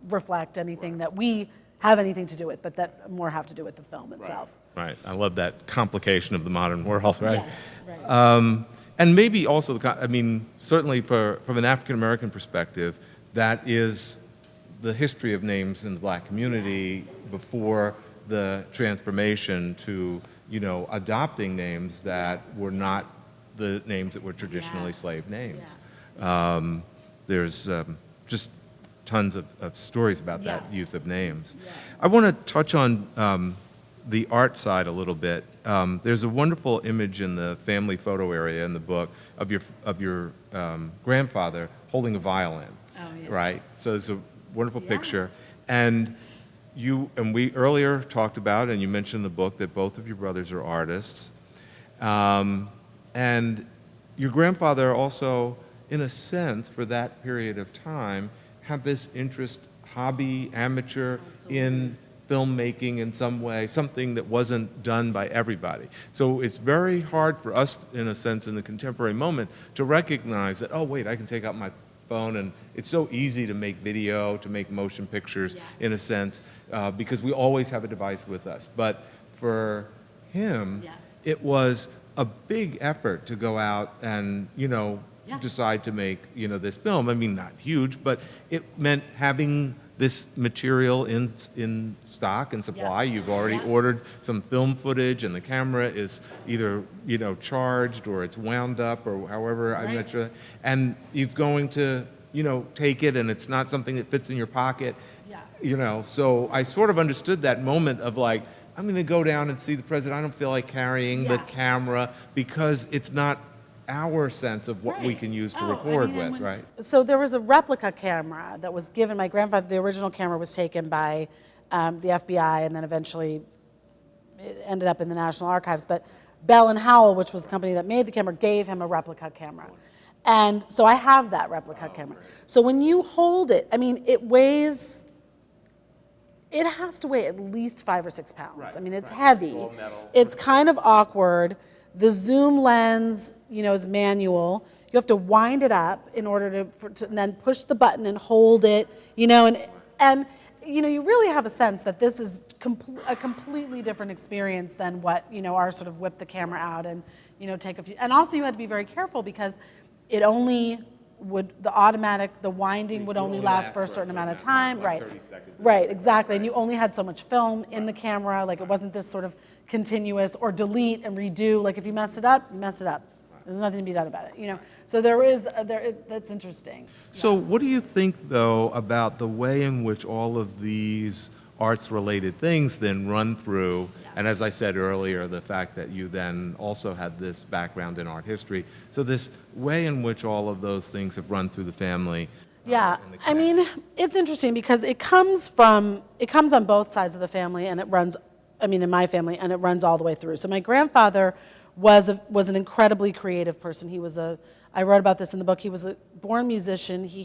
reflect anything that we have anything to do with, but that more have to do with the film itself. Right. I love that complication of the modern world, right? Yes, right. And maybe also, I mean, certainly from an African American perspective, that is the history of names in the Black community before the transformation to, you know, adopting names that were not the names that were traditionally slave names. There's just tons of stories about that use of names. I want to touch on the art side a little bit. There's a wonderful image in the family photo area in the book of your grandfather holding a violin, right? So it's a wonderful picture. And we earlier talked about, and you mentioned in the book, that both of your brothers are artists. And your grandfather also, in a sense, for that period of time, had this interest, hobby, amateur, in filmmaking in some way, something that wasn't done by everybody. So it's very hard for us, in a sense, in the contemporary moment, to recognize that, oh wait, I can take out my phone, and it's so easy to make video, to make motion pictures, in a sense, because we always have a device with us. But for him, Yeah. it was a big effort to go out and, Yeah. decide to make, this film. I mean, not huge, but it meant having this material in stock and supply. Yeah. You've already Yeah. ordered some film footage, and the camera is either, charged or it's wound up or however, I'm not Right. sure. And you're going to, take it, and it's not something that fits in your pocket. Yeah. So I sort of understood that moment of like, I'm going to go down and see the president. I don't feel like carrying the Yeah. camera because it's not our sense of what we Right. can use to Oh, I record mean, and with, when- right? So there was a replica camera that was given. My grandfather, the original camera was taken by the FBI, and then eventually it ended up in the National Archives. But Bell and Howell, which was the company that made the camera, gave him a replica camera. And so I have that replica camera. So when you hold it, I mean, it has to weigh at least 5 or 6 pounds. Right, I mean, it's right. heavy. It's all metal. It's kind of awkward. The zoom lens, is manual. You have to wind it up in order to and then push the button and hold it, and you really have a sense that this is a completely different experience than what, our sort of whip the camera out and, take a few. And also you had to be very careful because it only the winding would only last for a certain amount of time. like Right. 30 seconds. Right, exactly. And you only had so much film in the camera. Like, it wasn't this sort of continuous or delete and redo. Like, if you messed it up, you messed it up. There's nothing to be done about it, So that's interesting. So what do you think, though, about the way in which all of these arts-related things then run through, and as I said earlier, the fact that you then also had this background in art history, so this way in which all of those things have run through the family. Yeah, and the I mean, it's interesting because it comes on both sides of the family, and it runs, in my family, and it runs all the way through. So my grandfather was an incredibly creative person. I wrote about this in the book, he was a born musician. He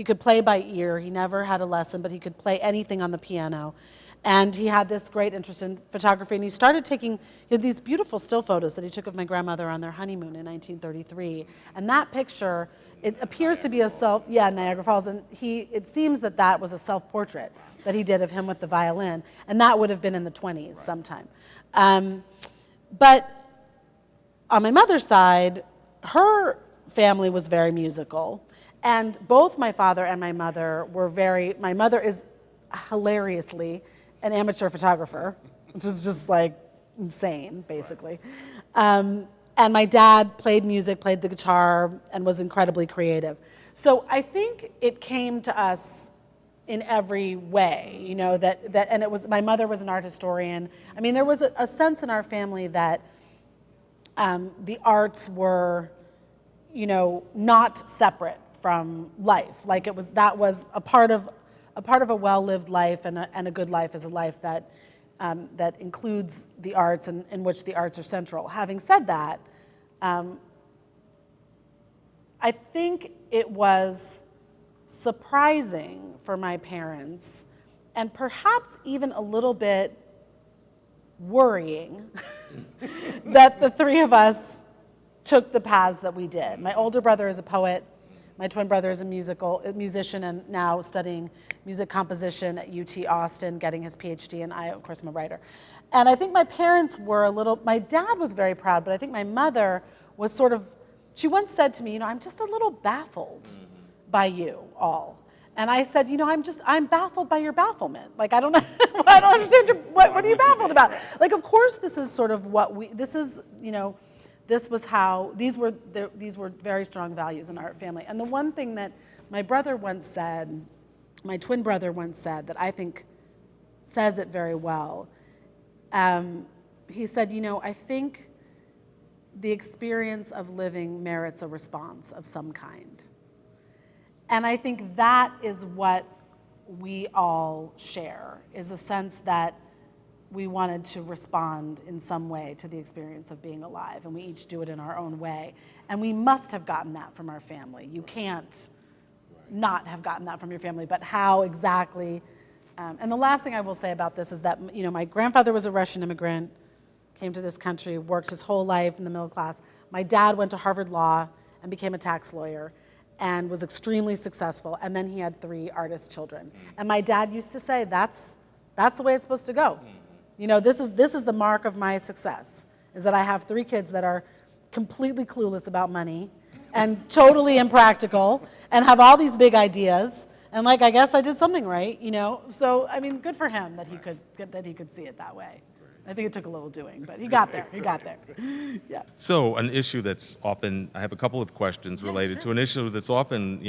could play by ear. He never had a lesson, but he could play anything on the piano. And he had this great interest in photography, and he had these beautiful still photos that he took of my grandmother on their honeymoon in 1933. And that picture, it appears to be Niagara Falls, and it seems that was a self-portrait that he did of him with the violin, and that would have been in the 20s sometime. But on my mother's side, her family was very musical. And both my father and my mother my mother is hilariously an amateur photographer, which is just like insane, basically. And my dad played music, played the guitar, and was incredibly creative. So I think it came to us in every way, and my mother was an art historian. I mean, there was a sense in our family that the arts were, not separate from life. Like that was a part of a well-lived life, and a good life is a life that includes the arts and in which the arts are central. Having said that, I think it was surprising for my parents, and perhaps even a little bit worrying, that the three of us took the paths that we did. My older brother is a poet. My twin brother is a musician and now studying music composition at UT Austin, getting his PhD, and I, of course, am a writer. And I think my parents were my dad was very proud, but I think my mother was she once said to me, I'm just a little baffled by you all. And I said, I'm baffled by your bafflement. Like, I don't know, I don't understand, what are you baffled about? Like, of course, this is sort of this was how, these were very strong values in our family. And the one thing that my twin brother once said, that I think says it very well, he said, I think the experience of living merits a response of some kind. And I think that is what we all share, is a sense that we wanted to respond in some way to the experience of being alive, and we each do it in our own way. And we must have gotten that from our family. You can't not have gotten that from your family, but how exactly? And the last thing I will say about this is that, my grandfather was a Russian immigrant, came to this country, worked his whole life in the middle class. My dad went to Harvard Law and became a tax lawyer and was extremely successful, and then he had 3 artist children. And my dad used to say, that's the way it's supposed to go. This is the mark of my success, is that I have 3 kids that are completely clueless about money and totally impractical and have all these big ideas. And I guess I did something right, So, I mean, good for him that he could see it that way. I think it took a little doing, but he got there. Yeah. So an issue that's often, I have a couple of questions related to an issue that's often,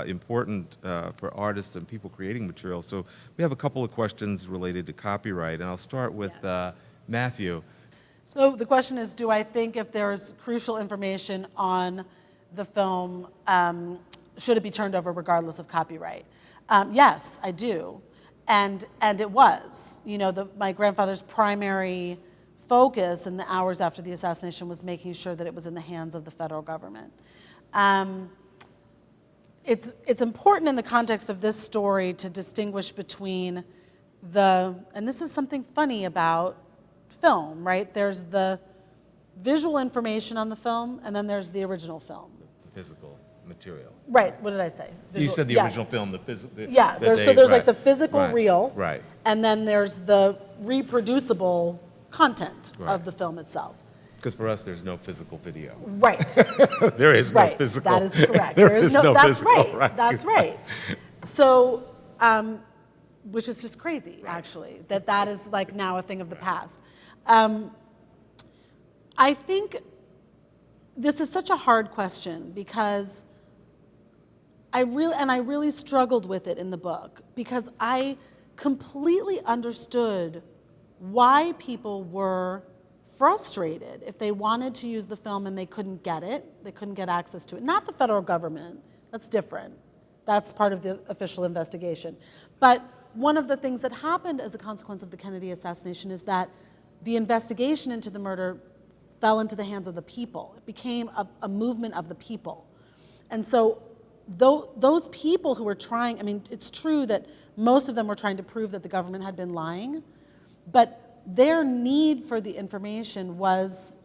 important for artists and people creating material. So we have a couple of questions related to copyright, and I'll start with Matthew. So the question is, do I think if there's crucial information on the film, should it be turned over regardless of copyright? Yes, I do. And it was. My grandfather's primary focus in the hours after the assassination was making sure that it was in the hands of the federal government. It's important in the context of this story to distinguish between and this is something funny about film, right? There's the visual information on the film, and then there's the original film. Physical material. Right, what did I say? You said the original film, the physical. Yeah, there's the physical reel, right, and then there's the reproducible content of the film itself. Because for us, there's no physical video. Right. There is no physical. That is correct. There is no that's physical. Right. That's right. So, which is just crazy, actually, that is now a thing of the past. I think this is such a hard question because I really struggled with it in the book because I completely understood why people were frustrated if they wanted to use the film and they couldn't get it, they couldn't get access to it. Not the federal government, that's different. That's part of the official investigation. But one of the things that happened as a consequence of the Kennedy assassination is that the investigation into the murder fell into the hands of the people. It became a movement of the people. And so those people who were trying, I mean, it's true that most of them were trying to prove that the government had been lying, but their need for the information was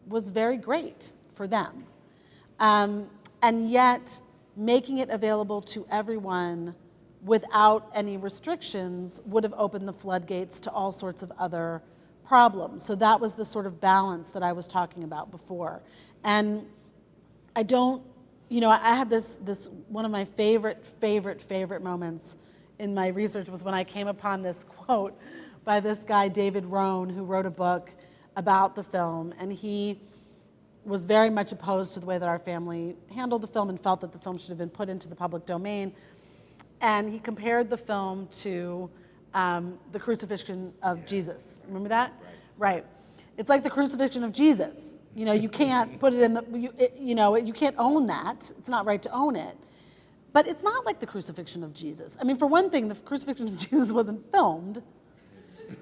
very great for them. And yet, making it available to everyone without any restrictions would have opened the floodgates to all sorts of other problems. So that was the sort of balance that I was talking about before. And I don't, I had this one of my favorite moments in my research was when I came upon this quote by this guy, David Rohn, who wrote a book about the film, and he was very much opposed to the way that our family handled the film and felt that the film should have been put into the public domain. And he compared the film to the crucifixion of Jesus. Remember that? Right. It's like the crucifixion of Jesus. You can't put it in you can't own that. It's not right to own it. But it's not like the crucifixion of Jesus. I mean, for one thing, the crucifixion of Jesus wasn't filmed.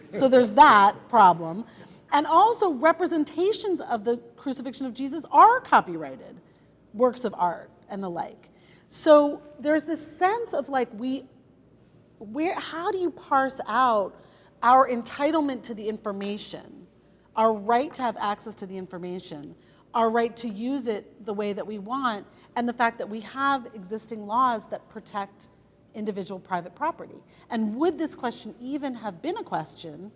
So there's that problem. And also, representations of the crucifixion of Jesus are copyrighted works of art and the like. So there's this sense of how do you parse out our entitlement to the information, our right to have access to the information, our right to use it the way that we want, and the fact that we have existing laws that protect individual private property? And would this question even have been a question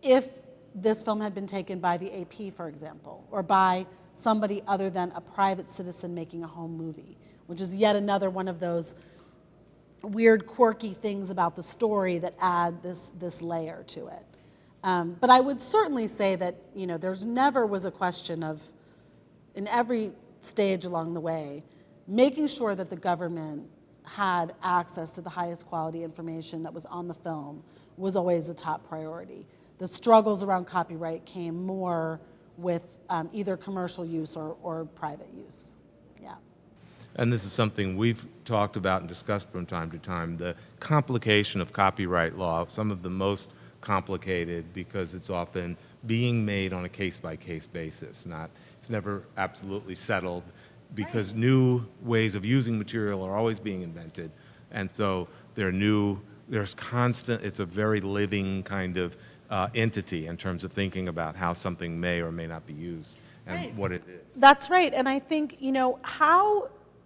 if this film had been taken by the AP, for example, or by somebody other than a private citizen making a home movie, which is yet another one of those weird, quirky things about the story that add this layer to it. But I would certainly say that there's never was a question of, in every stage along the way, making sure that the government had access to the highest quality information that was on the film was always a top priority. The struggles around copyright came more with either commercial use or private use. Yeah. And this is something we've talked about and discussed from time to time, the complication of copyright law, some of the most complicated because it's often being made on a case-by-case basis. It's never absolutely settled because new ways of using material are always being invented. And so there's constant, it's a very living kind of entity in terms of thinking about how something may or may not be used and what it is. That's right. And I think,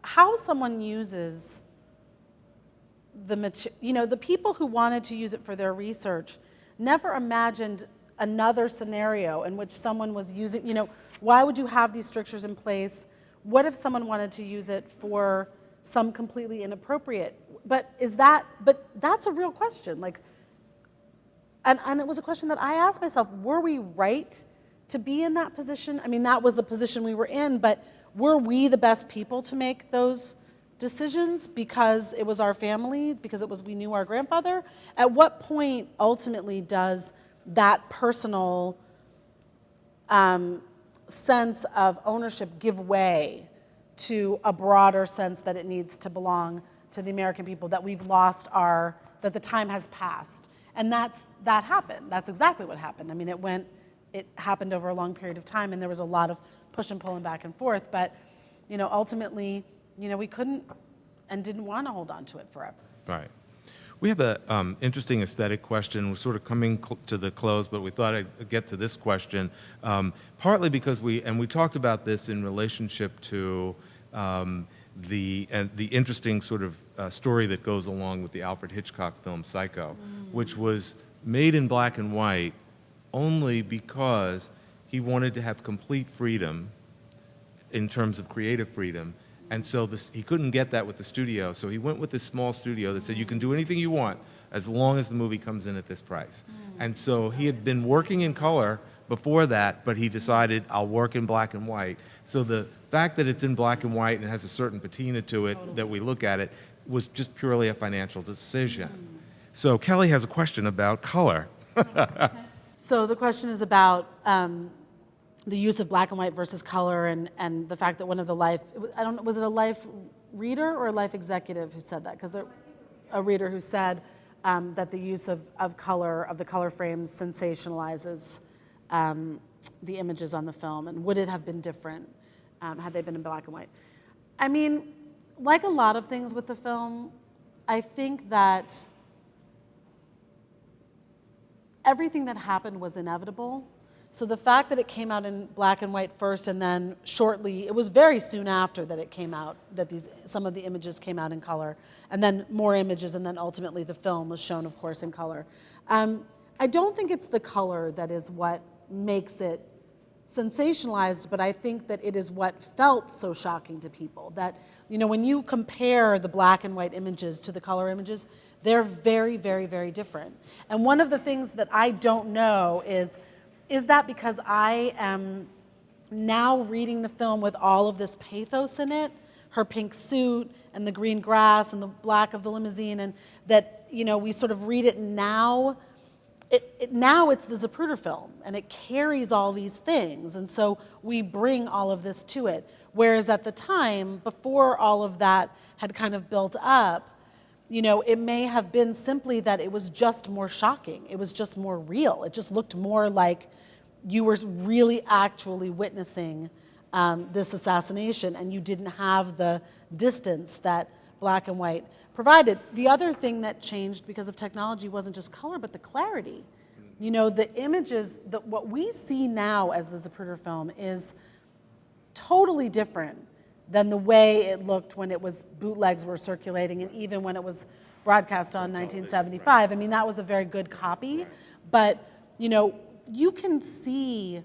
how someone uses the material, the people who wanted to use it for their research never imagined another scenario in which someone was using, why would you have these strictures in place? What if someone wanted to use it for some completely inappropriate? But that's a real question. Like, and it was a question that I asked myself, were we right to be in that position? I mean, that was the position we were in, but were we the best people to make those decisions because it was our family, because we knew our grandfather? At what point ultimately does that personal sense of ownership give way to a broader sense that it needs to belong to the American people, that we've lost that the time has passed? And that happened. That's exactly what happened. I mean, it happened over a long period of time, and there was a lot of push and pull and back and forth, but ultimately, we couldn't and didn't want to hold on to it forever. Right. We have an interesting aesthetic question. We're sort of coming to the close, but we thought I'd get to this question, partly because we talked about this in relationship to the interesting sort of story that goes along with the Alfred Hitchcock film Psycho, which was made in black and white only because he wanted to have complete freedom in terms of creative freedom. And so he couldn't get that with the studio, so he went with this small studio that said, you can do anything you want as long as the movie comes in at this price. And so he had been working in color before that, but he decided, I'll work in black and white. So the fact that it's in black and white and has a certain patina to it that we look at it was just purely a financial decision. So Kelly has a question about color. So the question is about the use of black and white versus color, and the fact that one of the was it a Life reader or a Life executive who said that? Because a reader who said that the use of color, of the color frames, sensationalizes the images on the film, and would it have been different had they been in black and white? I mean, like a lot of things with the film, I think that everything that happened was inevitable. So the fact that it came out in black and white first, and then shortly, it was very soon after that it came out, that some of the images came out in color, and then more images, and then ultimately the film was shown, of course, in color. I don't think it's the color that is what makes it sensationalized, but I think that it is what felt so shocking to people. That, when you compare the black and white images to the color images, they're very, very, very different. And one of the things that I don't know is that because I am now reading the film with all of this pathos in it, her pink suit and the green grass and the black of the limousine, and that, we sort of read it now. Now it's the Zapruder film, and it carries all these things, and so we bring all of this to it. Whereas at the time, before all of that had kind of built up, it may have been simply that it was just more shocking. It was just more real. It just looked more like you were really actually witnessing this assassination, and you didn't have the distance that black and white provided. The other thing that changed because of technology wasn't just color, but the clarity. The images, what we see now as the Zapruder film is totally different than the way it looked when bootlegs were circulating, and even when it was broadcast on 1975. I mean, that was a very good copy, but you can see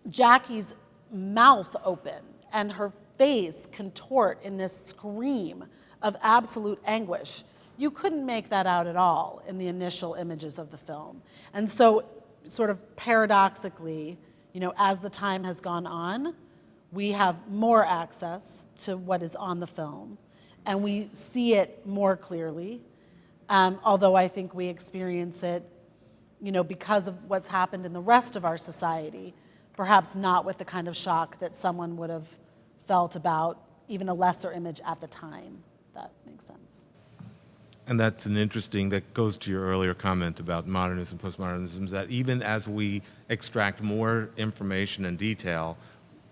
Jackie's mouth open and her face contort in this scream of absolute anguish. You couldn't make that out at all in the initial images of the film. And so, sort of paradoxically, as the time has gone on, we have more access to what is on the film, and we see it more clearly, although I think we experience it, because of what's happened in the rest of our society, perhaps not with the kind of shock that someone would have felt about even a lesser image at the time. If that makes sense. And that goes to your earlier comment about modernism, postmodernism, that even as we extract more information and detail,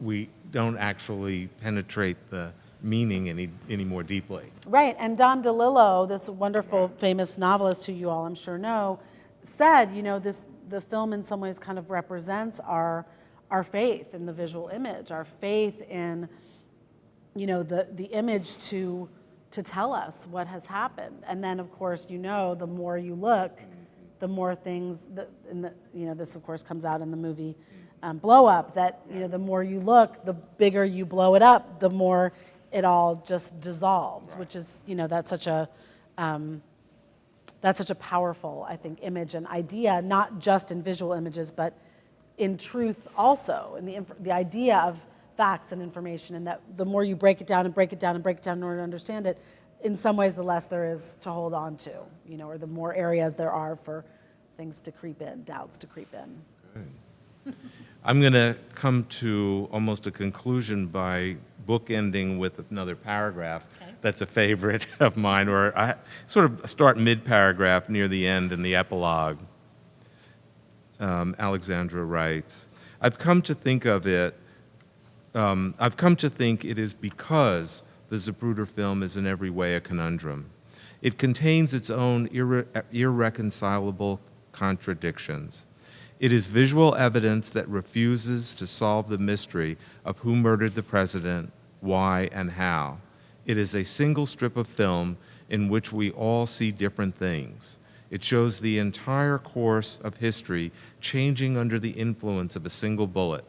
we don't actually penetrate the meaning any more deeply. Right, and Don DeLillo, this wonderful, famous novelist who you all I'm sure know, said, the film in some ways kind of represents our faith in the visual image, our faith in, the image to tell us what has happened. And then, of course, the more you look, the more things, this of course comes out in the movie Blow Up, that the more you look, the bigger you blow it up, the more it all just dissolves, right. Which is, that's such a powerful, I think, image and idea, not just in visual images, but in truth also, in the idea of facts and information, and that the more you break it down and break it down and break it down in order to understand it, in some ways the less there is to hold on to, or the more areas there are for things to creep in, doubts to creep in. Good. I'm going to come to almost a conclusion by bookending with another paragraph. Okay. That's a favorite of mine, or I sort of start mid-paragraph near the end in the epilogue. Alexandra writes, I've come to think it is because the Zapruder film is in every way a conundrum. It contains its own irreconcilable contradictions. It is visual evidence that refuses to solve the mystery of who murdered the president, why, and how. It is a single strip of film in which we all see different things. It shows the entire course of history changing under the influence of a single bullet.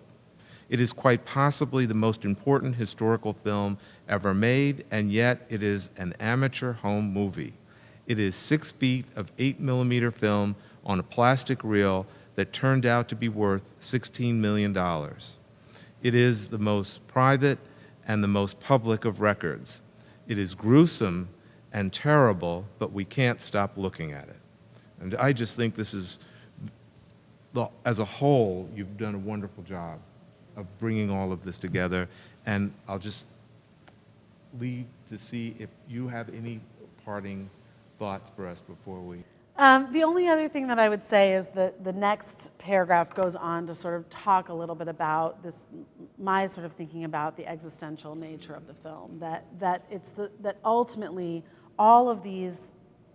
It is quite possibly the most important historical film ever made, and yet it is an amateur home movie. It is 6 feet of 8mm film on a plastic reel that turned out to be worth $16 million. It is the most private and the most public of records. It is gruesome and terrible, but we can't stop looking at it. And I just think this is, as a whole, you've done a wonderful job of bringing all of this together. And I'll just leave to see if you have any parting thoughts for us before we... The only other thing that I would say is that the next paragraph goes on to sort of talk a little bit about this, my sort of thinking about the existential nature of the film, that ultimately all of these,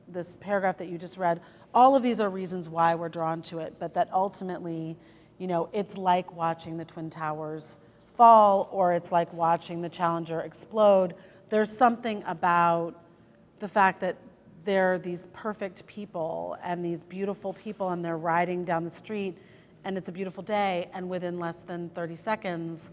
this paragraph that you just read, all of these are reasons why we're drawn to it, but that ultimately, it's like watching the Twin Towers fall, or it's like watching the Challenger explode. There's something about the fact that they're these perfect people and these beautiful people, and they're riding down the street and it's a beautiful day, and within less than 30 seconds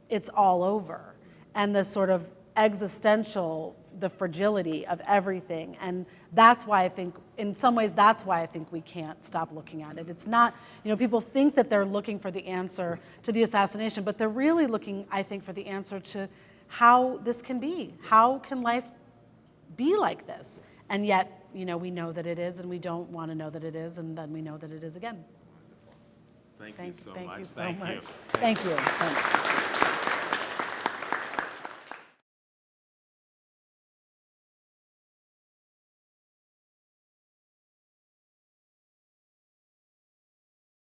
it's all over. And the sort of existential, the fragility of everything, and that's why I think, in some ways, that's why I think we can't stop looking at it. It's not, people think that they're looking for the answer to the assassination, but they're really looking, I think, for the answer to how this can be. How can life be like this? And yet, we know that it is, and we don't want to know that it is, and then we know that it is again. Thank you so much. Thank you. Thanks.